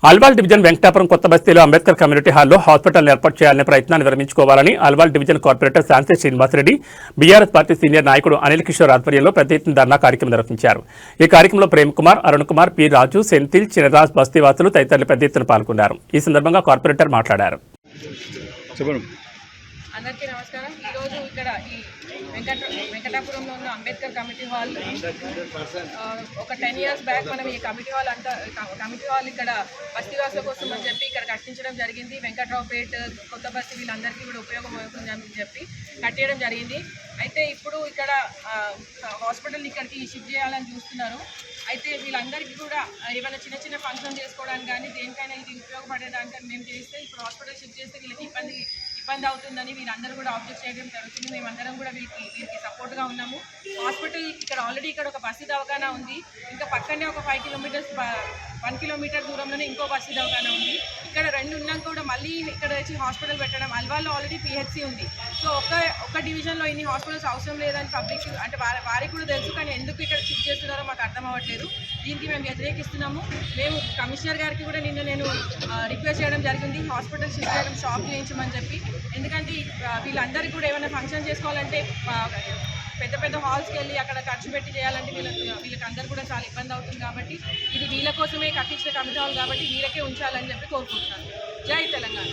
Alwal division Venkatapuram కొత్త బస్తీలో Ambedkar community హాల్లో హాస్పిటల్ ఏర్పాటు చేయాలనే ప్రయత్నాన్ని విరమించుకోవాలని అల్వాల్ డివిజన్ కార్పొరేటర్ శాంతి శ్రీనివాసరెడ్డి బీఆర్ఎస్ పార్టీ సీనియర్ నాయకుడు అనిల్ కిషోర్ ఆధ్వర్యంలో పెద్ద ఎత్తున ధర్నా కార్యక్రమం నిర్వహించారు. ఈ కార్యక్రమంలో ప్రేమ్ కుమార్, అరుణ్ కుమార్, పి రాజు, సెంథిల్, చినరాజ్ బస్తీవాసులు తదితరులు పెద్ద ఎత్తున పాల్గొన్నారు. ఈ సందర్భంగా కార్పొరేటర్ మాట్లాడారు. అందరికీ నమస్కారం. ఈరోజు ఇక్కడ ఈ వెంకటాపురంలో ఉన్న అంబేద్కర్ కమిటీ హాల్ ఒక 10 years బ్యాక్ మనం ఈ కమిటీ హాల్ ఇక్కడ బస్తీవాసుల కోసం అని చెప్పి ఇక్కడ కట్టించడం జరిగింది. వెంకట్రావుపేట, కొత్త బస్తీ వీళ్ళందరికీ కూడా ఉపయోగం అవుతుందని చెప్పి కట్టేయడం జరిగింది. అయితే ఇప్పుడు ఇక్కడ హాస్పిటల్ ఇక్కడికి షిఫ్ట్ చేయాలని చూస్తున్నారు. అయితే వీళ్ళందరికీ కూడా ఏమైనా చిన్న చిన్న ఫంక్షన్ చేసుకోవడానికి కానీ దేనికైనా ఇది ఉపయోగపడేదానికని మేము చేస్తే ఇప్పుడు హాస్పిటల్ షిఫ్ట్ చేస్తే వీళ్ళకి ఇబ్బంది అవుతుందని వీళ్ళందరూ కూడా ఆబ్జెక్ట్ చేయడం జరుగుతుంది. మేమందరం కూడా వీరికి సపోర్ట్గా ఉన్నాము. హాస్పిటల్ ఇక్కడ ఆల్రెడీ ఇక్కడ ఒక బస్సు దవాఖానా ఉంది. ఇంకా పక్కనే ఒక 5 kilometers 1 kilometer దూరంలోనే ఇంకో బస్సు దవాఖానా ఉంది. ఇక్కడ రెండు ఉన్నాక కూడా మళ్ళీ ఇక్కడ వచ్చి హాస్పిటల్ పెట్టడం, అల్వాల్లో ఆల్రెడీ PHC ఉంది. సో ఒక డివిజన్లో ఇన్ని హాస్పిటల్స్ అవసరం లేదని పబ్లిక్ అంటే వారికి కూడా తెలుసు. కానీ ఎందుకు ఇక్కడ షిఫ్ట్ చేస్తున్నారో మాకు అర్థం అవ్వట్లేదు. దీనికి మేము వ్యతిరేకిస్తున్నాము. మేము కమిషనర్ గారికి కూడా నేను రిక్వెస్ట్ చేయడం జరిగింది హాస్పిటల్ షిఫ్ట్ చేయడం, షాప్ చేయించమని చెప్పి. ఎందుకంటే వీళ్ళందరికీ కూడా ఏమైనా ఫంక్షన్ చేసుకోవాలంటే పెద్ద పెద్ద హాల్స్కి వెళ్ళి అక్కడ ఖర్చు పెట్టి చేయాలంటే వీళ్ళకి అందరూ కూడా చాలా ఇబ్బంది అవుతుంది. కాబట్టి ఇది వీళ్ళ కోసమే కట్టించిన కమిటీ హాల్ కాబట్టి వీళ్ళకే ఉంచాలని చెప్పి కోరుకుంటున్నాను. జై తెలంగాణ.